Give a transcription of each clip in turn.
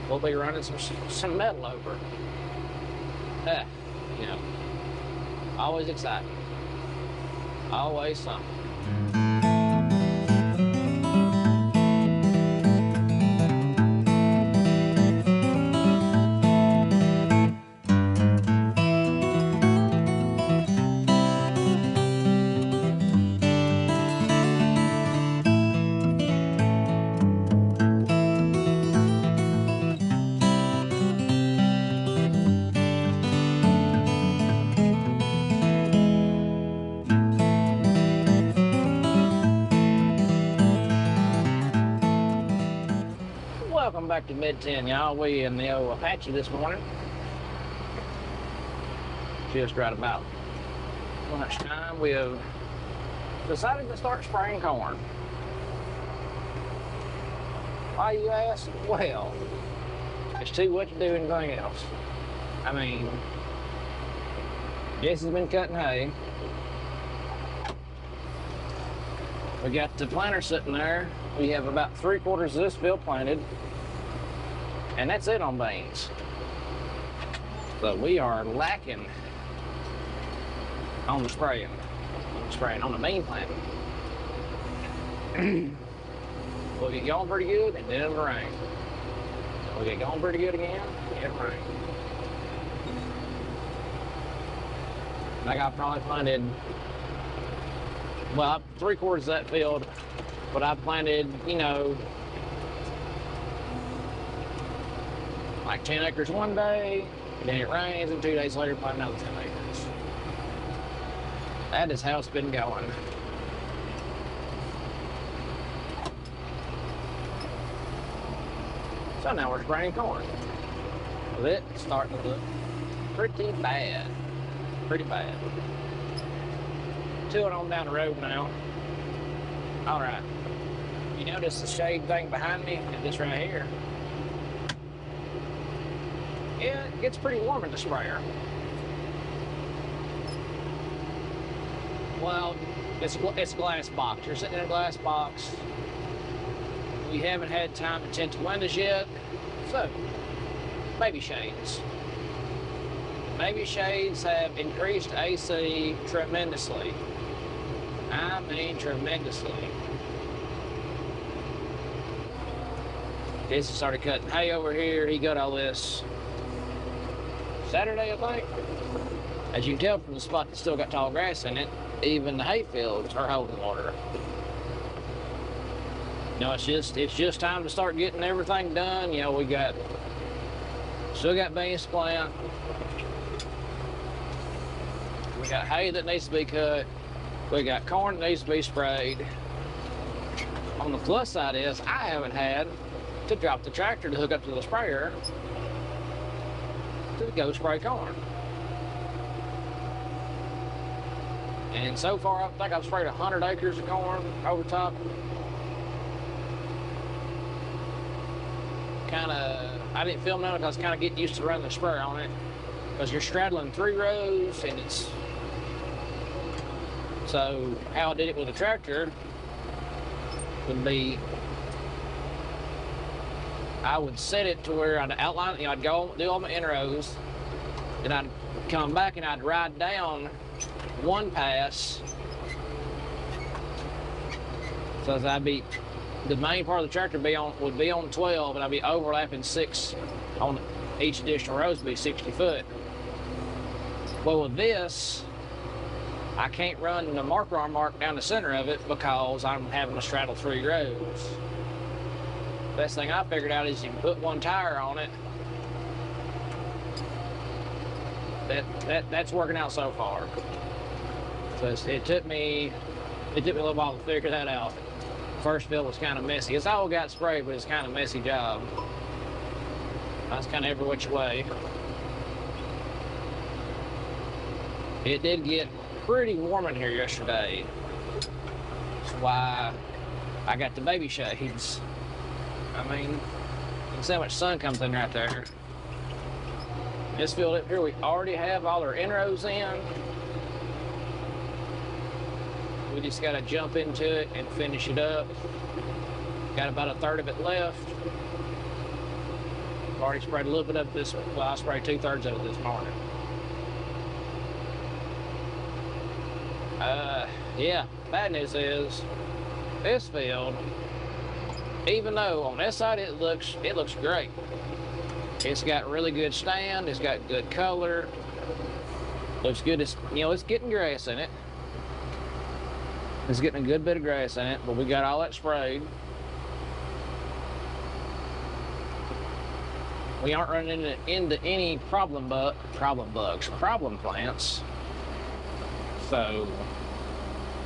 we'll be running some metal over. You know, always exciting. Always something. Welcome back to Mid-10, y'all. We in the old Apache this morning. Just right about lunchtime, we have decided to start spraying corn. Why, you ask? Well, it's too much to do anything else. I mean, Jesse's been cutting hay. We got the planter sitting there. We have about 3/4 of this field planted, and that's it on beans. So we are lacking on the spraying. On the bean planting. We'll get going pretty good, and then it'll rain. We'll get going pretty good again, and it'll rain. Like I probably planted, well, 3/4 of that field, but I planted, you know, like 10 acres one day, and then it rains, and 2 days later plant another 10 acres. That is how it's been going. So now we're spraying corn. With it starting to look pretty bad. Pretty bad. Two on down the road now. All right. You notice the shade thing behind me and this right here? Yeah, it gets pretty warm in the sprayer. Well, it's a glass box. You're sitting in a glass box. We haven't had time to tint the windows yet, so baby shades. Baby shades have increased AC tremendously. I mean tremendously. Jesse started cutting hay over here. He got all this Saturday, I think. As you can tell from the spot that's still got tall grass in it, even the hay fields are holding water. You know, it's just time to start getting everything done. You know, we still got beans to plant. We got hay that needs to be cut. We got corn that needs to be sprayed. On the plus side is I haven't had to drop the tractor to hook up to the sprayer to go spray corn. And so far, I think I've sprayed 100 acres of corn over top. I didn't film none because I was kind of getting used to running the sprayer on it, because you're straddling 3 rows, and it's, so how I did it with the tractor would be, I would set it to where I'd outline, you know, I'd go do all my in rows, then I'd come back and I'd ride down one pass. So I'd be, the main part of the tractor would be on 12, and I'd be overlapping 6 on each additional rows, would be 60 foot. Well, with this, I can't run the marker arm mark down the center of it because I'm having to straddle 3 rows. Best thing I figured out is you can put one tire on it. That's working out so far. So it took me a little while to figure that out. First field was kind of messy. It's all got sprayed, but it's kind of a messy job. That's kind of every which way. It did get pretty warm in here yesterday. That's why I got the baby shades. I mean, you can see how much sun comes in right there. This field up here, we already have all our in-rows in. We just got to jump into it and finish it up. Got about 1/3 of it left. I've already sprayed a little bit of this. Well, I sprayed 2/3 of it this morning. Yeah, bad news is this field, even though on this side it looks great. It's got really good stand, it's got good color, looks good. It's, you know, it's getting grass in it. It's getting a good bit of grass in it, but we got all that sprayed. We aren't running into any problem plants. So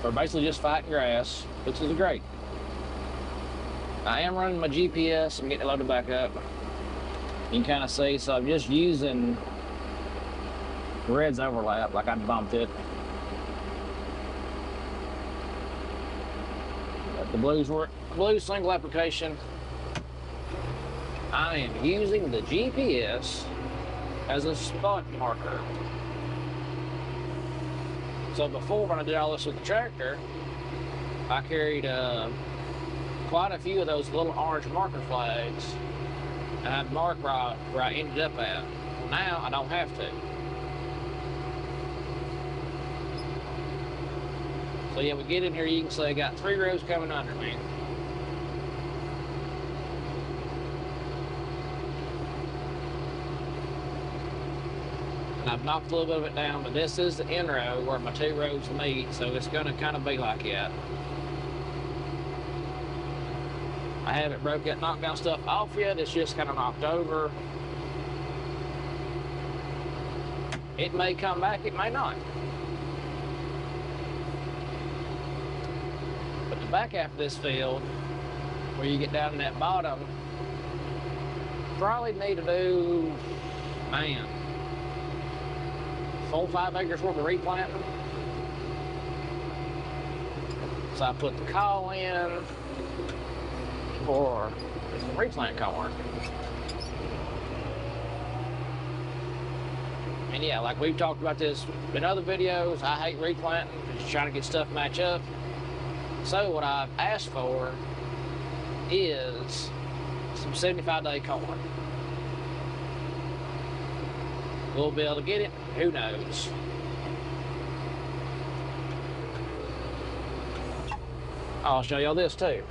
we're basically just fighting grass, which is great. I am running my GPS. I'm getting it loaded back up. You can kind of see, so I'm just using the red's overlap, like I bumped it. But the blue single application. I am using the GPS as a spot marker. So before, when I did all this with the tractor, I carried quite a few of those little orange marker flags, and I'd mark where I ended up at. Now I don't have to. So yeah, we get in here, you can see I got 3 rows coming under me. I've knocked a little bit of it down, but this is the end row where my 2 rows meet, so it's going to kind of be like that. I haven't broke that knockdown stuff off yet, it's just kind of knocked over. It may come back, it may not. But the back half of this field, where you get down in that bottom, probably need to do, man, 4 or 5 acres worth of replanting. So I put the call in for replant corn. And yeah, like we've talked about this in other videos, I hate replanting, just trying to get stuff match up. So what I've asked for is some 75-day corn. We'll be able to get it, who knows. I'll show y'all this too.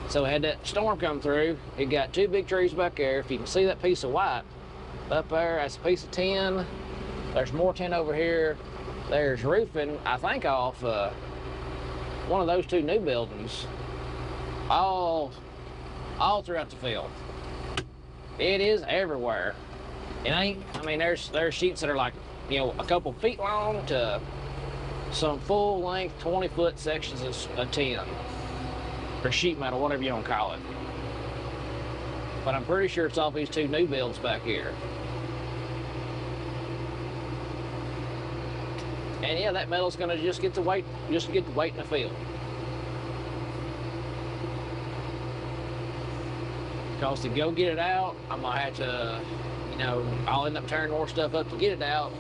So we had that storm come through. It got 2 big trees back there. If you can see that piece of white up there, that's a piece of tin. There's more tin over here. There's roofing, I think, off one of those 2 new buildings, all throughout the field. It is everywhere. It ain't, I mean, there's sheets that are like, you know, a couple feet long to some full length 20-foot sections of tin, or sheet metal, whatever you want to call it. But I'm pretty sure it's off these 2 new builds back here. And yeah, that metal's gonna just get to wait in the field. Because to go get it out, I'm gonna have to, you know, I'll end up tearing more stuff up to get it out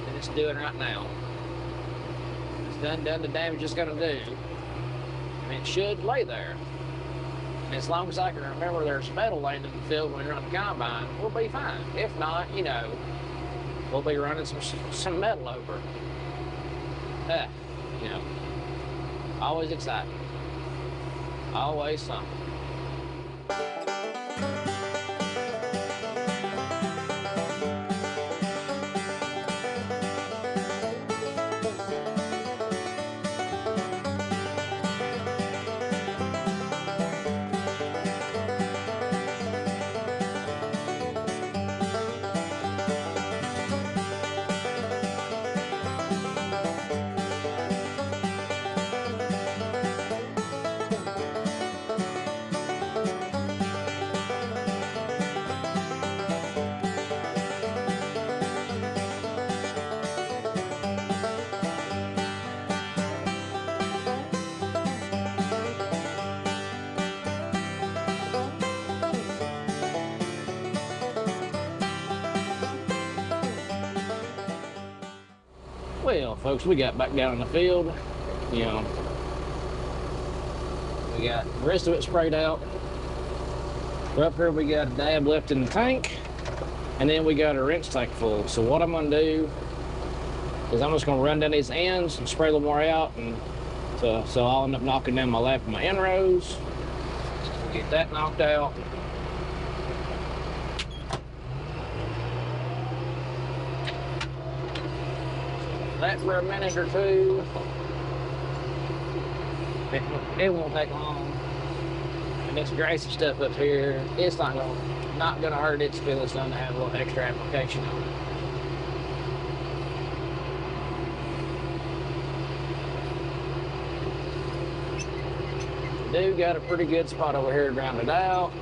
than it's doing right now. It's done the damage it's gonna do. And it should lay there. And as long as I can remember there's metal laying in the field when we run the combine, we'll be fine. If not, you know, we'll be running some metal over. You know, always exciting. Always something. Well, folks, we got back down in the field. You know, we got the rest of it sprayed out. Up here we got a dab left in the tank, and then we got a rinse tank full. So what I'm gonna do is I'm just gonna run down these ends and spray a little more out, and so I'll end up knocking down my lap and my end rows. Get that knocked out. That for a minute or two. It won't take long. And this grassy stuff up here, it's not gonna hurt its feelings none to have a little extra application on it. Do got a pretty good spot over here grounded out.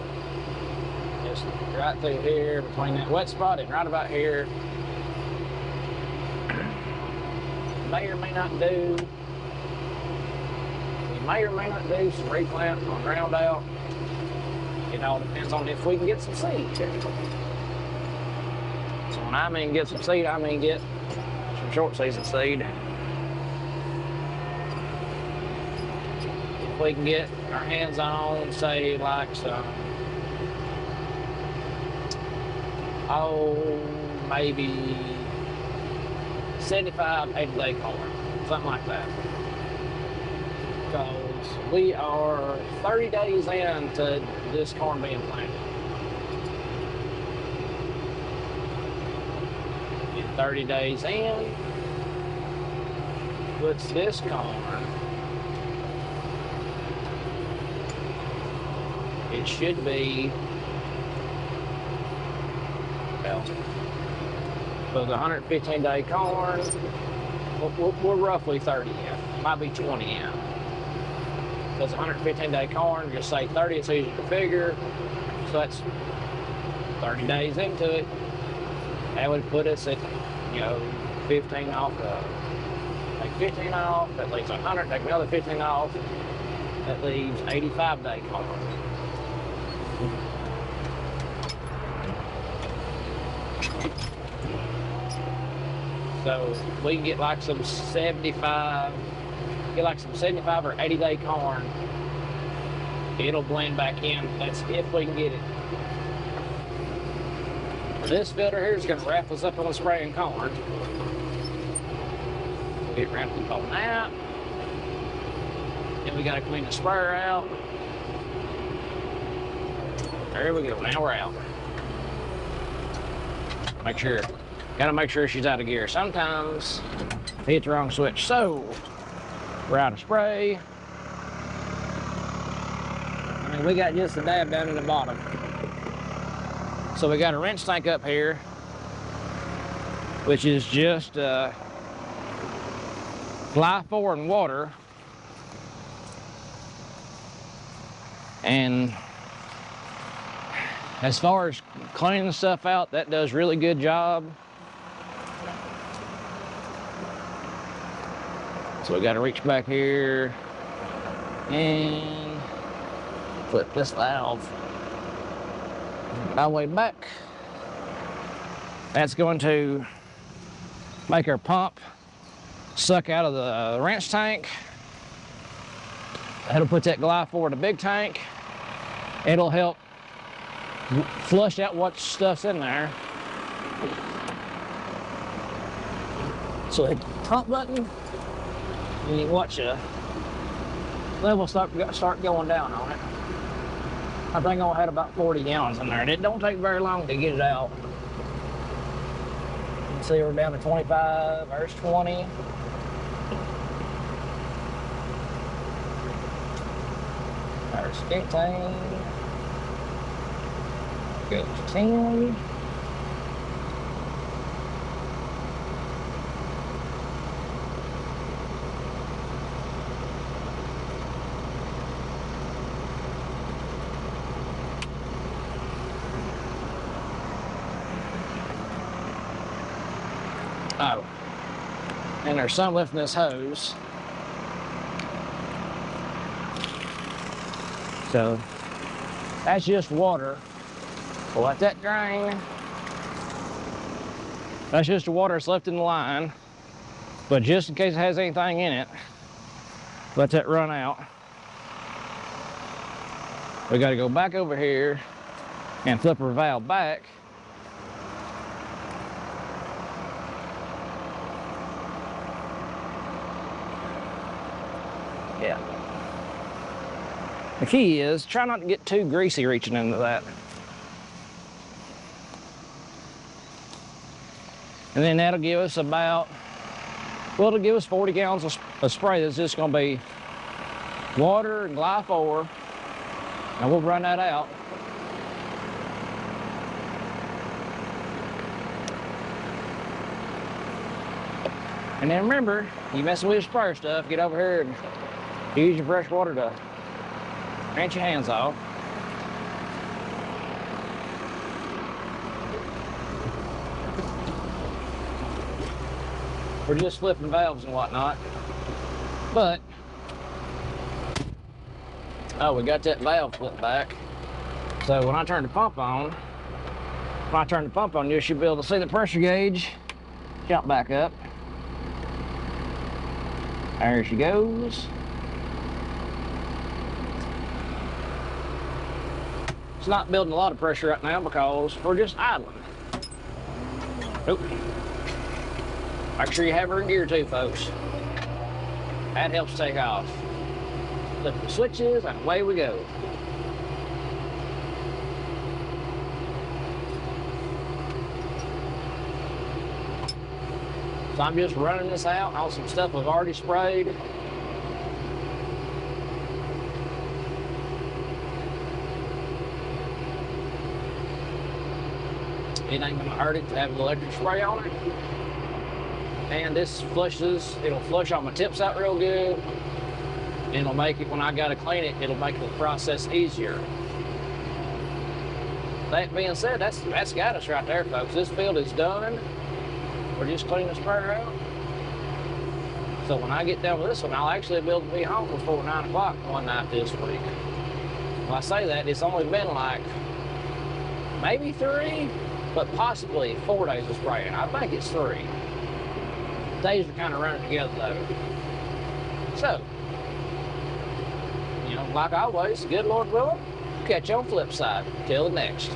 Just right through here between that wet spot and right about here. May or may not do. We may or may not do some replant on ground out. It all depends on if we can get some seed. So when I mean get some seed, I mean get some short season seed. If we can get our hands on, say, like some, maybe 75, 80 day corn, something like that. Because we are 30 days into this corn being planted. Get 30 days in, puts this corn, it should be, well, for the 115 day corn, we're roughly 30 in, might be 20 in. Because 115 day corn, just say 30, it's easy to figure. So that's 30 days into it. That would put us at, 15 off, take 15 off, that leaves 100, take another 15 off, that leaves 85 day corn. So we can get like some 75 or 80 day corn. It'll blend back in. That's if we can get it. This filter here is going to wrap us up on the spraying corn. We'll get wrapped up on that. Then we got to clean the sprayer out. There we go. Now we're out. Gotta make sure she's out of gear. Sometimes I hit the wrong switch. So we're out of spray. I mean, we got just a dab down in the bottom. So we got a rinse tank up here, which is just Glyphor and water. And as far as cleaning the stuff out, that does really good job. So we got to reach back here and flip this valve all the way back. That's going to make our pump suck out of the rinse tank. That'll put that Glyphor in the big tank. It'll help flush out what stuff's in there. So hit the pump button, and you watch the level start going down on it. I think I had about 40 gallons in there, and it don't take very long to get it out. You can see we're down to 25, there's 20. There's 15. Goes 10. Oh, and there's some left in this hose. So that's just water. We'll let that drain. That's just the water that's left in the line. But just in case it has anything in it, let that run out. We got to go back over here and flip her valve back. Yeah. The key is try not to get too greasy reaching into that. And then that'll give us about, well, it'll give us 40 gallons of spray that's just gonna be water and Glyphor, and we'll run that out. And then remember, you messing with your sprayer stuff, get over here and use your fresh water to rinse your hands off. We're just flipping valves and whatnot. But, oh, we got that valve flipped back. So when I turn the pump on, you should be able to see the pressure gauge jump back up. There she goes. It's not building a lot of pressure right now because we're just idling. Nope. Make sure you have her in gear too, folks. That helps take off. Flip the switches and away we go. So I'm just running this out on some stuff I've already sprayed. It ain't gonna hurt it to have an electric spray on it. And this flushes, it'll flush all my tips out real good. And it'll make it, when I gotta clean it, it'll make the process easier. That being said, that's got us right there, folks. This field is done. We're just cleaning the sprayer out. So when I get done with this one, I'll actually be able to be home before 9 o'clock one night this week. When I say that, it's only been like maybe 3, but possibly 4 days of spraying. I think it's 3. Days are kind of running together though. So, you know, like always, good Lord willing, catch you on the flip side. Till the next.